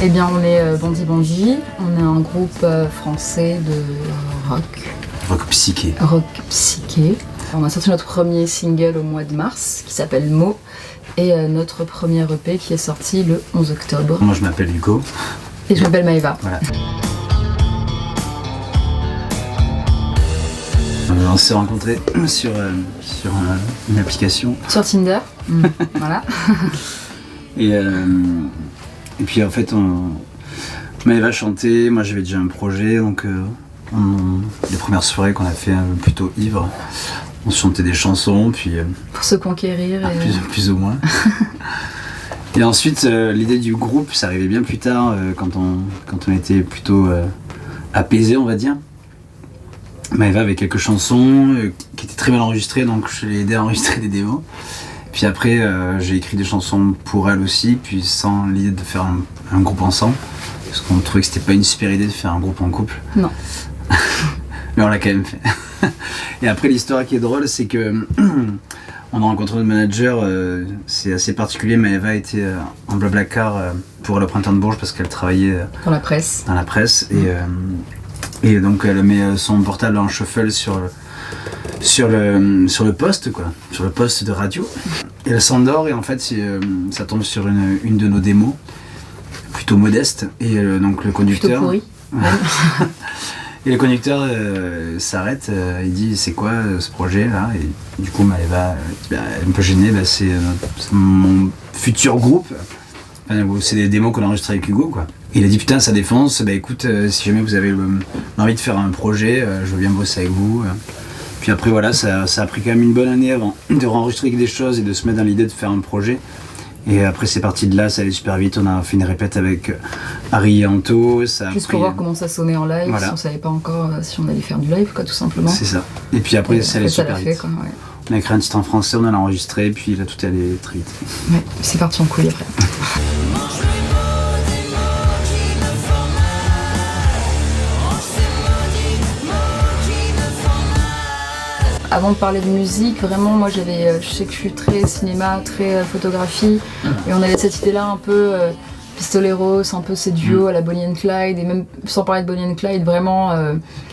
Eh bien, on est Bandit Bandit. On est un groupe français de rock. Rock psyché. Rock psyché. On a sorti notre premier single au mois de mars qui s'appelle Mo. Et notre premier EP qui est sorti le 11 octobre. Moi je m'appelle Hugo. Et je m'appelle Maëva. Voilà. On s'est rencontrés sur une application. Sur Tinder. Voilà. Et puis en fait, Maëva chantait, moi j'avais déjà un projet, donc les premières soirées qu'on a fait plutôt ivres, on chantait des chansons, puis... pour se conquérir. Plus ou moins. Et ensuite, l'idée du groupe, ça arrivait bien plus tard, quand on était plutôt apaisé, on va dire. Maëva avait quelques chansons qui étaient très mal enregistrées, donc je l'ai aidé à enregistrer des démos. Puis après, j'ai écrit des chansons pour elle aussi, puis sans l'idée de faire un groupe ensemble, parce qu'on trouvait que c'était pas une super idée de faire un groupe en couple. Non. Mais on l'a quand même fait. Et après, l'histoire qui est drôle, c'est que on a rencontré notre manager, c'est assez particulier. Maëva était en Blablacar pour le Printemps de Bourges parce qu'elle travaillait dans la presse. Et donc elle met son portable en shuffle sur le poste, quoi, sur le poste de radio. Et elle s'endort et en fait ça tombe sur une de nos démos, plutôt modeste. Et donc le conducteur... Plutôt pourri. Et le conducteur s'arrête, il dit c'est quoi ce projet là, et du coup Maëva est un peu gênée, c'est mon futur groupe, enfin, c'est des démos qu'on a enregistrées avec Hugo quoi. Et il a dit putain ça défonce, écoute si jamais vous avez envie de faire un projet, je veux bien bosser avec vous. Puis après voilà, ça a pris quand même une bonne année avant de enregistrer des choses et de se mettre dans l'idée de faire un projet. Et après c'est parti de là, ça allait super vite, on a fait une répète avec Harry et Anto. Juste pour voir comment ça sonnait en live, voilà. Si on savait pas encore si on allait faire du live quoi tout simplement. C'est ça. Et puis après ça allait super vite. Quoi, ouais. On a écrit un titre en français, on a enregistré, et puis là tout allait très vite. Ouais, c'est parti en couille après. Avant de parler de musique, vraiment, moi je sais que je suis très cinéma, très photographie, et on avait cette idée-là un peu pistoleros, un peu ces duos à la Bonnie and Clyde, et même sans parler de Bonnie and Clyde, vraiment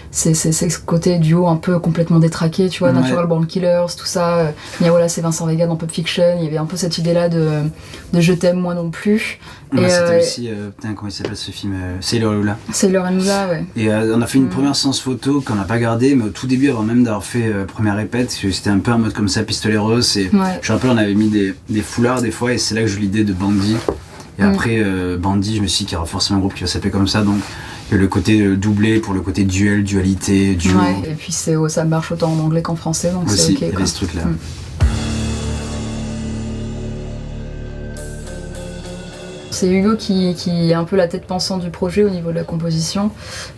c'est ce côté duo un peu complètement détraqué, tu vois, ouais. Natural Born Killers, tout ça. Voilà, c'est Vincent Vega dans Pulp Fiction, il y avait un peu cette idée-là de je t'aime moi non plus. Ouais, et c'était aussi, comment il s'appelle ce film, Sailor Lula. Sailor Lula, ouais. Et on a fait une première séance photo qu'on n'a pas gardée, mais au tout début, avant même d'avoir fait première répète, c'était un peu un mode comme ça, pistoleros, et ouais. Je me rappelle, on avait mis des foulards des fois, et c'est là que j'ai eu l'idée de Bandit. Et après, Bandit, je me suis dit qu'il y aura forcément un groupe qui va s'appeler comme ça, donc il y a le côté doublé pour le côté duel, dualité, duo. Ouais, et puis ça marche autant en anglais qu'en français, donc aussi, c'est ok. Il y avait ce truc-là. C'est Hugo qui est un peu la tête pensante du projet au niveau de la composition,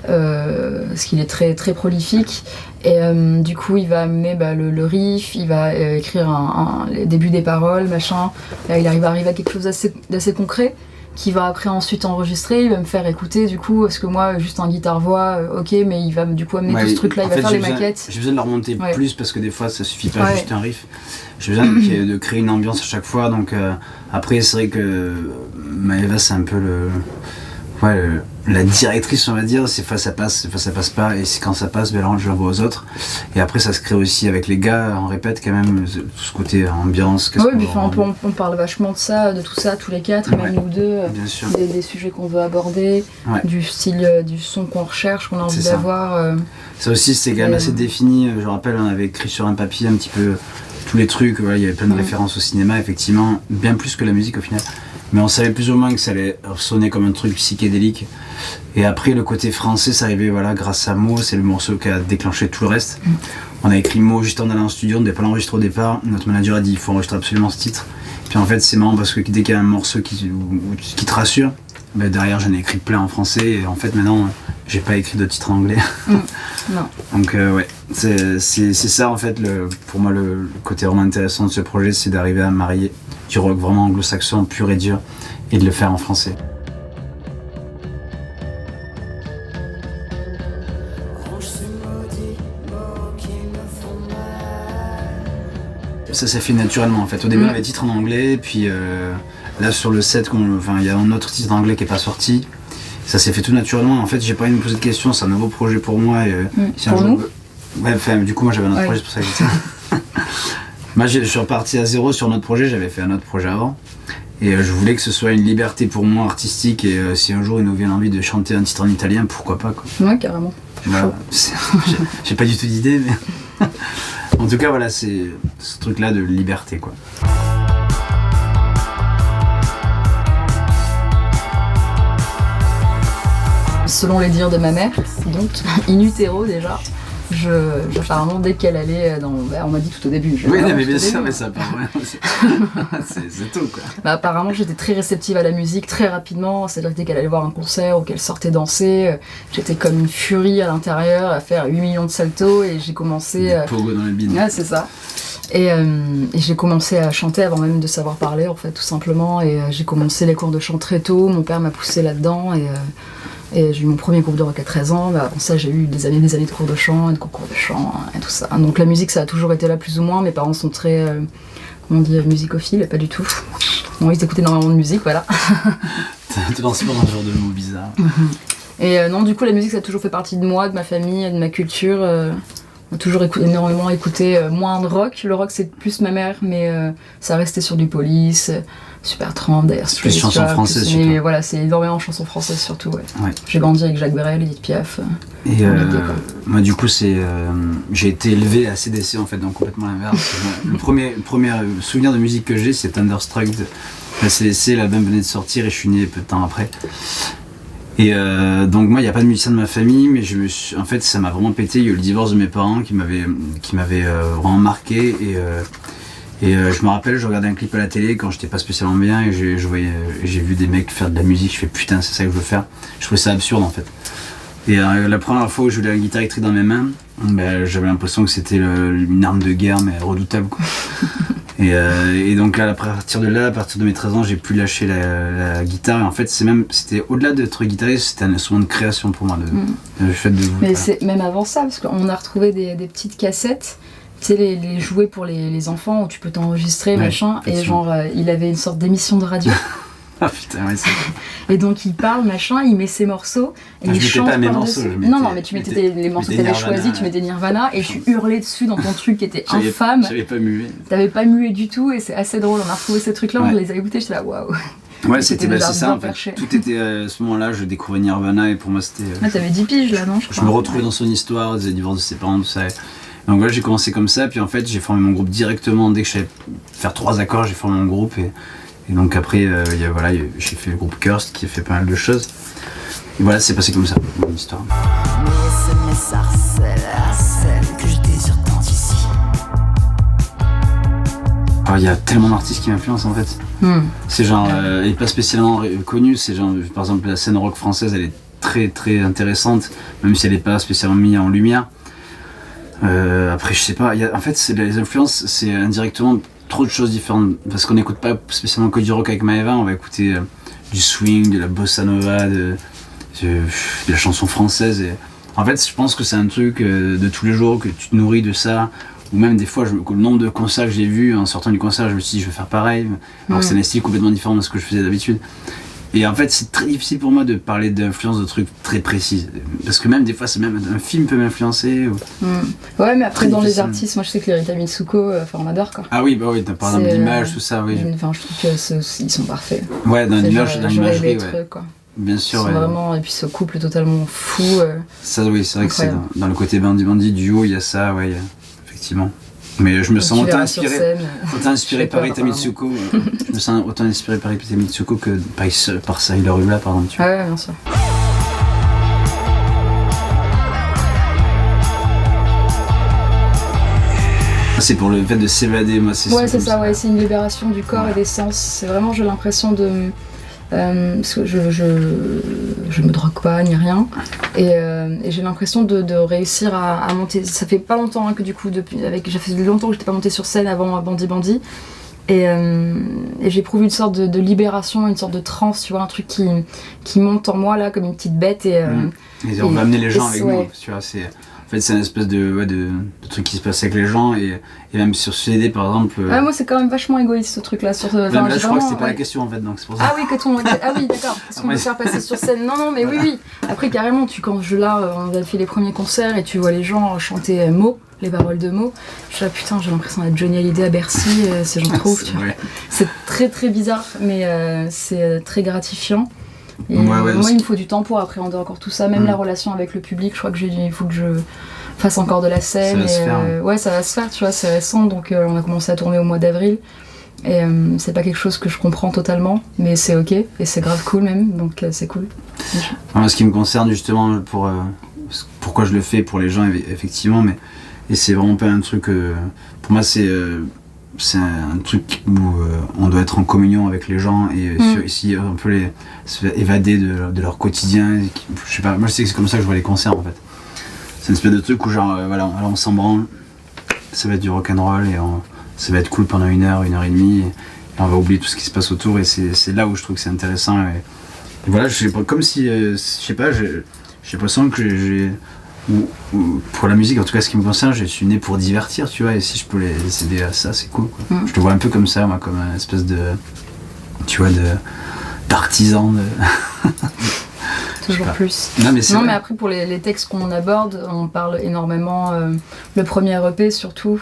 parce qu'il est très, très prolifique. Et du coup, il va amener le riff, il va écrire les débuts des paroles, machin. Là, il arrive à quelque chose d'assez concret, qui va après ensuite enregistrer, il va me faire écouter du coup, parce que moi, juste un guitare-voix, ok, mais il va du coup amener tout ce truc-là, il va faire les maquettes. J'ai besoin de leur monter plus, parce que des fois, ça suffit pas juste un riff. J'ai besoin de créer une ambiance à chaque fois, donc après, c'est vrai que Maëva, c'est un peu la directrice, on va dire, c'est fois ça passe pas, et quand ça passe, là, je l'envoie aux autres. Et après, ça se crée aussi avec les gars, on répète quand même tout ce côté ambiance. Oui, puis on parle vachement de ça, de tout ça, tous les quatre, même nous deux, des sujets qu'on veut aborder, du style, du son qu'on recherche, qu'on a envie d'avoir. Ça aussi, c'est quand même assez défini. Je me rappelle, on avait écrit sur un papier un petit peu tous les trucs, il y avait plein de références au cinéma, effectivement, bien plus que la musique au final. Mais on savait plus ou moins que ça allait sonner comme un truc psychédélique. Et après, le côté français, ça arrivait grâce à Mo, c'est le morceau qui a déclenché tout le reste. On a écrit Mo juste en allant en studio, on ne devait pas l'enregistrer au départ. Notre manager a dit il faut enregistrer absolument ce titre. Puis en fait, c'est marrant parce que dès qu'il y a un morceau qui te rassure, derrière j'en ai écrit plein en français. Et en fait, maintenant, j'ai pas écrit de titre en anglais. Non. Donc, c'est ça en fait, pour moi, le côté vraiment intéressant de ce projet, c'est d'arriver à marier du rock vraiment anglo-saxon pur et dur et de le faire en français. Ça s'est fait naturellement en fait. Au début on avait des titres en anglais, puis Là sur le set, il y a un autre titre anglais qui est pas sorti. Ça s'est fait tout naturellement. En fait, j'ai pas envie de me poser de questions. C'est un nouveau projet pour moi. Et, si pour nous du coup, moi j'avais un autre projet, c'est pour ça que j'ai dit ça. Moi, je suis reparti à zéro sur notre projet. J'avais fait un autre projet avant. Et je voulais que ce soit une liberté pour moi artistique. Et si un jour il nous vient l'envie de chanter un titre en italien, pourquoi pas quoi. Ouais, carrément. Voilà. J'ai pas du tout d'idée, mais en tout cas, voilà, c'est ce truc-là de liberté quoi. Selon les dires de ma mère, donc in utero déjà, apparemment dès qu'elle allait on m'a dit tout au début. Oui, mais bien sûr, mais ça part c'est tout quoi. Apparemment j'étais très réceptive à la musique très rapidement, c'est-à-dire que dès qu'elle allait voir un concert ou qu'elle sortait danser, j'étais comme une furie à l'intérieur à faire 8 millions de saltos et j'ai commencé... Des pogo dans le bide. Ouais, c'est ça. Et j'ai commencé à chanter avant même de savoir parler en fait tout simplement et j'ai commencé les cours de chant très tôt, mon père m'a poussé là-dedans et j'ai eu mon premier groupe de rock à 13 ans, avant ça j'ai eu des années de cours de chant et de concours de chant et tout ça. Donc la musique ça a toujours été là plus ou moins, mes parents sont très, comment on dit, musicophiles, pas du tout. Bon, ils écoutaient énormément de musique, voilà. Tu lances pas dans ce genre de mots bizarres. Et non, du coup la musique ça a toujours fait partie de moi, de ma famille, de ma culture. On a toujours énormément écouté, moins de rock. Le rock c'est plus ma mère, mais ça restait sur du Police, Supertramp, Dire Straits. Plus chansons françaises surtout. Mais voilà, c'est énormément de chansons françaises surtout. Ouais. J'ai grandi avec Jacques Brel, Edith Piaf. Et moi du coup j'ai été élevé à CDC en fait, donc complètement l'inverse. Le premier souvenir de musique que j'ai c'est Thunderstruck de la CDC, l'album venait de sortir et je suis né peu de temps après. Et donc moi il n'y a pas de musicien de ma famille, mais en fait ça m'a vraiment pété. Il y a eu le divorce de mes parents qui m'avait vraiment marqué et je me rappelle, je regardais un clip à la télé quand j'étais pas spécialement bien et j'ai vu des mecs faire de la musique, je fais putain c'est ça que je veux faire. Je trouvais ça absurde en fait. Et la première fois où je jouais la guitare électrique dans mes mains, j'avais l'impression que c'était une arme de guerre mais redoutable quoi. Et donc là, à partir de mes 13 ans, j'ai pu lâcher la guitare. Et en fait, c'était au-delà d'être guitariste, c'était un instrument de création pour moi, le fait de... Mais c'est même avant ça, parce qu'on a retrouvé des petites cassettes, tu sais, les jouets pour les enfants, où tu peux t'enregistrer, machin, et genre, il avait une sorte d'émission de radio. Ah putain, ouais, c'est... Et donc il parle, machin, il met ses morceaux, et il chante pas mes par-dessus. morceaux, Non, mais tu mettais les morceaux que t'avais choisis, tu mettais Nirvana, et tu hurlais dessus dans ton truc qui était infâme. J'avais pas mué. T'avais pas mué du tout, et c'est assez drôle, on a retrouvé ces trucs-là, on les a écoutés, j'étais là, waouh. Ouais, c'est ça en fait. Tout était à ce moment-là, je découvrais Nirvana, et pour moi c'était... t'avais 10 piges là, non? Je me retrouvais dans son histoire, le divorce de ses parents, tout ça. Donc voilà, j'ai commencé comme ça, puis en fait j'ai formé mon groupe directement, dès que je savais faire 3 accords, j'ai formé mon groupe, et donc après, j'ai fait le groupe Cursed qui a fait pas mal de choses. Et voilà, c'est passé comme ça, mon histoire. Mais ça harcèle que j'étais sur tant ici. Alors il y a tellement d'artistes qui m'influencent en fait. C'est genre, et pas spécialement connu, c'est genre, par exemple la scène rock française, elle est très très intéressante, même si elle n'est pas spécialement mise en lumière. Après je sais pas, en fait les influences, c'est indirectement trop de choses différentes, parce qu'on n'écoute pas spécialement que du rock avec Maëva, on va écouter du swing, de la bossa nova, de la chanson française. Et en fait, je pense que c'est un truc de tous les jours, que tu te nourris de ça, ou même des fois, le nombre de concerts que j'ai vus, en sortant du concert, je me suis dit je vais faire pareil, alors que c'est un style complètement différent de ce que je faisais d'habitude. Et en fait, c'est très difficile pour moi de parler d'influence de trucs très précis. Parce que même des fois, même un film peut m'influencer. Ouais, mais après, dans les artistes, moi je sais que les Rita Mitsuko, on adore quoi. Ah oui, bah oui, par exemple l'image, tout ça, oui. Enfin, je trouve qu'ils sont parfaits. Ouais, dans l'image, dans l'imagerie, ouais. Quoi. Bien sûr, ouais. Vraiment, et puis ce couple totalement fou. Ça, oui, c'est vrai incroyable. Que c'est dans le côté Bandi duo, il y a ça, ouais, effectivement. Mais je me sens autant inspiré par Rita Mitsuko. Je me sens autant inspiré par Rita Mitsuko que par Sailor Hula, par exemple. Ah ouais, bien sûr. C'est pour le fait de s'évader, moi. C'est ça, ouais, c'est une libération du corps et des sens. C'est vraiment, j'ai l'impression de... parce que je me drogue pas ni rien et j'ai l'impression de réussir à monter. Ça fait pas longtemps que du coup ça fait longtemps que j'étais pas montée sur scène avant Bandi et j'éprouve une sorte de libération, une sorte de transe, tu vois, un truc qui monte en moi là comme une petite bête et on va amener les gens avec nous, tu vois, En fait, c'est une espèce de truc qui se passe avec les gens et même sur CD par exemple. Moi, c'est quand même vachement égoïste ce truc-là. Là, je crois que c'était pas la question en fait, donc c'est pour ça. Ah oui, d'accord. Est-ce qu'on peut faire passer sur scène ? Non, mais oui. Après, carrément, quand on a fait les premiers concerts et tu vois les gens chanter Mots, les paroles de Mots, je suis là, putain, j'ai l'impression d'être Johnny Hallyday à Bercy, ces gens trouvent, tu vois. C'est très très bizarre, mais c'est très gratifiant. Et moi, il me faut du temps pour appréhender encore tout ça, même la relation avec le public. Je crois il faut que je fasse encore de la scène. Ça va se faire, tu vois, c'est récent, donc on a commencé à tourner au mois d'avril. Et c'est pas quelque chose que je comprends totalement, mais c'est ok, et c'est grave cool même, donc c'est cool. Ce qui me concerne justement, pourquoi je le fais pour les gens, effectivement, et c'est vraiment pas un truc, pour moi c'est un truc où on doit être en communion avec les gens et si on peut se évader de leur quotidien, je sais pas, moi je sais que c'est comme ça que je vois les concerts en fait. C'est une espèce de truc où genre alors on s'en branle, ça va être du rock'n'roll et ça va être cool pendant 1 heure, 1h30 et on va oublier tout ce qui se passe autour et c'est là où je trouve que c'est intéressant et voilà, je sais pas, comme si je sais pas, j'ai l'impression que ou pour la musique, en tout cas ce qui me concerne, je suis né pour divertir, tu vois, et si je peux les aider à ça, c'est cool, quoi. Je te vois un peu comme ça, moi, comme une espèce de, tu vois, d'artisan Toujours plus. Mais après, pour les textes qu'on aborde, on parle énormément, le premier EP surtout,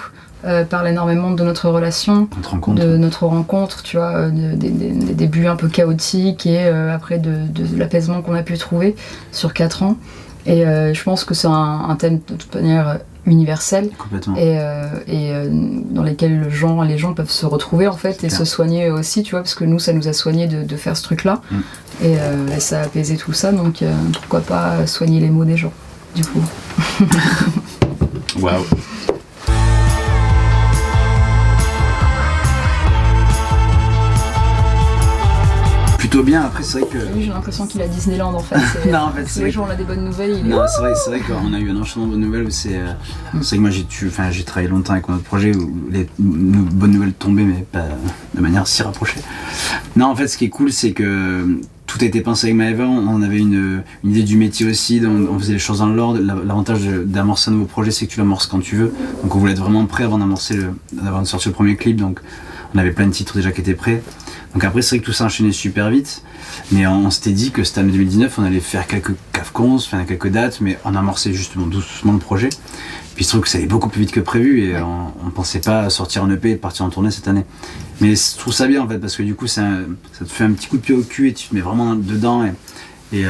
parle énormément de notre relation, de notre rencontre, tu vois, des débuts un peu chaotiques et après de l'apaisement qu'on a pu trouver sur 4 ans. Et je pense que c'est un thème de toute manière universel et dans lequel les gens peuvent se retrouver en fait et se soigner aussi, tu vois, parce que nous ça nous a soigné de faire ce truc là et ça a apaisé tout ça, donc pourquoi pas soigner les maux des gens du coup. Waouh. Plutôt bien, après c'est vrai que... Oui, j'ai l'impression qu'il a Disneyland en fait. Non, en fait c'est les jours on a des bonnes nouvelles. Non, c'est vrai qu'on a eu un enchaînement de bonnes nouvelles où c'est que moi j'ai travaillé longtemps avec notre projet où les bonnes nouvelles tombaient mais pas de manière si rapprochée. Non, en fait ce qui est cool c'est que tout a été pensé avec Maëva, on avait une idée du métier aussi, on faisait les choses dans l'ordre. L'avantage d'amorcer un nouveau projet c'est que tu l'amorces quand tu veux, donc on voulait être vraiment prêt avant de sortir le premier clip, donc on avait plein de titres déjà qui étaient prêts. Donc après c'est vrai que tout s'est enchaîné super vite, mais on s'était dit que cette année 2019 on allait faire quelques cafcons, faire quelques dates, mais on amorçait justement doucement le projet. Puis il se trouve que ça allait beaucoup plus vite que prévu et on pensait pas sortir un EP et partir en tournée cette année. Mais je trouve ça bien en fait parce que du coup ça te fait un petit coup de pied au cul et tu te mets vraiment dedans et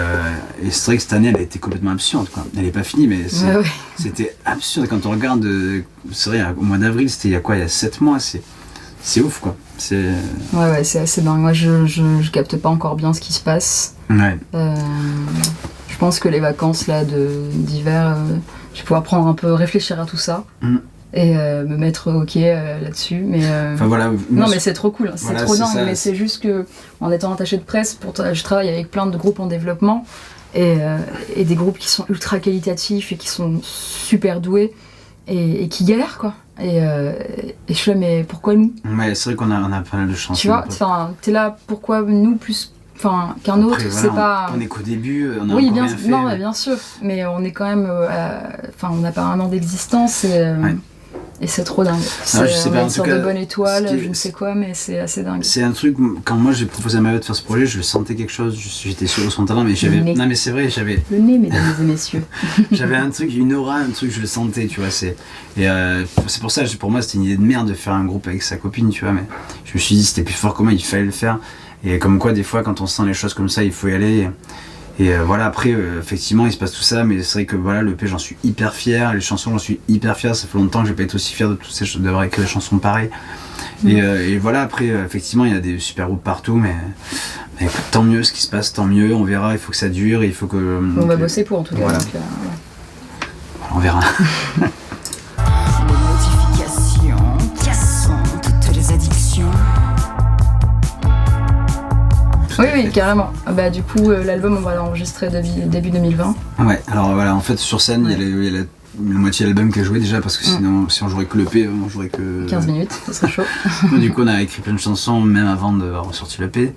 c'est vrai que cette année elle a été complètement absurde quoi. Elle est pas finie mais c'était absurde quand on regarde, c'est vrai au mois d'avril c'était il y a 7 mois, c'est ouf quoi. Ouais, c'est assez dingue. Moi, je capte pas encore bien ce qui se passe. Ouais. Je pense que les vacances là d'hiver, je vais pouvoir réfléchir à tout ça et me mettre ok là-dessus. Mais voilà. Non, mais c'est trop cool. C'est trop dingue. Mais c'est juste que en étant attaché de presse, je travaille avec plein de groupes en développement et des groupes qui sont ultra qualitatifs et qui sont super doués et qui galèrent quoi. Et je suis là, mais pourquoi nous ? Ouais, c'est vrai qu'on a pas mal de chance. Tu vois, t'es là, pourquoi nous plus qu'un autre, après, c'est pas... On est qu'au début, on a oui, encore rien fait. Non, mais bien sûr, mais on est quand même... on n'a pas 1 an d'existence et c'est trop dingue. Je sais pas, une sorte de bonne étoile, je ne sais quoi, mais c'est assez dingue. C'est un truc, quand moi j'ai proposé à Maëva de faire ce projet, je sentais quelque chose, j'étais sûr de son talent, mais j'avais... Non mais c'est vrai, j'avais... Le nez, mesdames et messieurs. J'avais un truc, une aura, un truc, je le sentais, tu vois, c'est pour ça, pour moi c'était une idée de merde de faire un groupe avec sa copine, tu vois, mais je me suis dit c'était plus fort que moi, il fallait le faire, et comme quoi des fois quand on sent les choses comme ça, il faut y aller, et voilà, après effectivement il se passe tout ça, mais c'est vrai que voilà, le l'EP j'en suis hyper fier, les chansons j'en suis hyper fier, ça fait longtemps que j'ai pas été aussi fier de toutes ces choses, d'avoir écrit des chansons pareilles. Et voilà, après effectivement il y a des super groupes partout, mais écoute, tant mieux ce qui se passe, tant mieux, on verra, il faut que ça dure, il faut que... On va bosser pour en tout cas. Voilà. Donc, on verra. Les modifications, cassons toutes les addictions. Oui, carrément. Bah, du coup, l'album, on va l'enregistrer début 2020. Ouais, alors voilà, en fait, sur scène, il y a la moitié de l'album qui a joué déjà, parce que sinon, si on jouerait que l'EP, on jouerait que... 15 minutes, ça serait chaud. Du coup, on a écrit plein de chansons, même avant d'avoir sorti l'EP.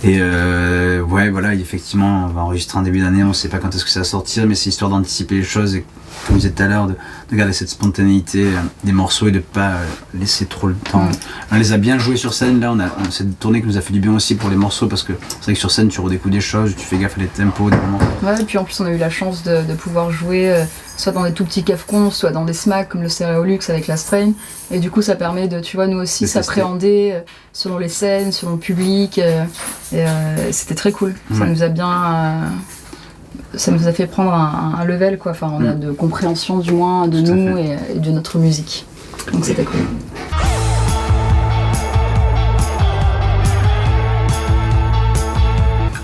Et ouais, voilà, effectivement, on va enregistrer en début d'année, on sait pas quand est-ce que ça va sortir, mais c'est histoire d'anticiper les choses, et comme vous disiez tout à l'heure, de garder cette spontanéité des morceaux et de pas laisser trop le temps. On les a bien joués sur scène, là, on a cette tournée qui nous a fait du bien aussi pour les morceaux, parce que c'est vrai que sur scène, tu redécouvres des choses, tu fais gaffe à les tempos, des moments. Ouais, et puis en plus, on a eu la chance de pouvoir jouer soit dans des tout petits cafcons, soit dans des smacks comme le Stéréolux avec la Strain, et du coup, ça permet de, tu vois, nous aussi s'appréhender selon les scènes, selon le public, et c'était très cool. Ça nous a bien... ça nous a fait prendre un level, quoi. Enfin, on a de compréhension du moins de nous et de notre musique. Donc c'était cool.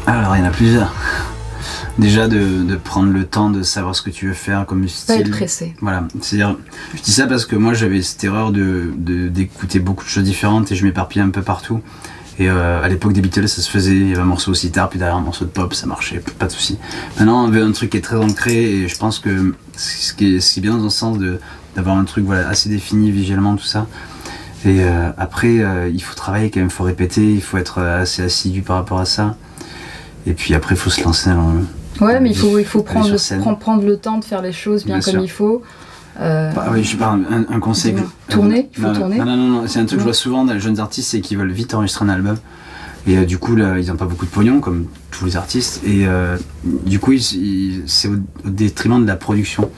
Alors, il y en a plusieurs. Déjà de prendre le temps de savoir ce que tu veux faire comme style. Pas être pressé. Voilà, c'est-à-dire, je dis ça parce que moi j'avais cette erreur d'écouter beaucoup de choses différentes et je m'éparpillais un peu partout. Et à l'époque des Beatles, ça se faisait, il y avait un morceau aussi tard, puis derrière un morceau de pop, ça marchait, pas de souci. Maintenant, on avait un truc qui est très ancré et je pense que ce qui est bien dans un sens d'avoir un truc voilà, assez défini visuellement, tout ça. Et après, il faut travailler quand même, il faut répéter, il faut être assez assidu par rapport à ça. Et puis après, il faut se lancer dans ouais, mais il faut prendre le temps de faire les choses bien comme il faut. Oui, je parle un conseil. Tourner, il faut tourner. Non, c'est un truc que je vois souvent dans les jeunes artistes, c'est qu'ils veulent vite enregistrer un album. Et du coup, là, ils n'ont pas beaucoup de pognon, comme tous les artistes. Et du coup, c'est au détriment de la production.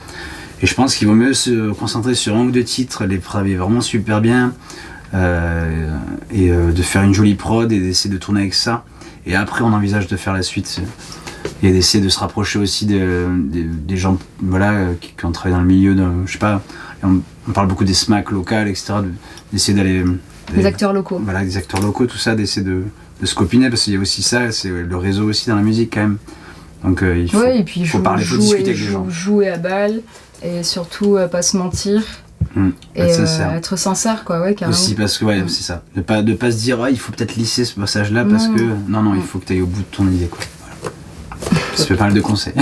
Et je pense qu'il vaut mieux se concentrer sur un ou deux titres, les travailler vraiment super bien, et de faire une jolie prod et d'essayer de tourner avec ça. Et après, on envisage de faire la suite. Et d'essayer de se rapprocher aussi des gens voilà, qui ont travaillé dans le milieu, je sais pas, on parle beaucoup des SMAC locales, etc. D'essayer d'aller... Des acteurs locaux. Voilà, des acteurs locaux, tout ça, d'essayer de se copiner, parce qu'il y a aussi ça, c'est le réseau aussi dans la musique quand même. Donc il faut, ouais, et puis faut parler, il faut discuter avec les gens. Jouer à balle, et surtout pas se mentir. Et être sincère, quoi, ouais, carrément. Aussi, parce que ouais, c'est ça. De pas se dire, il faut peut-être lisser ce passage-là, parce que non, il faut que tu ailles au bout de ton idée, quoi. Voilà. Ça fait pas mal de conseils.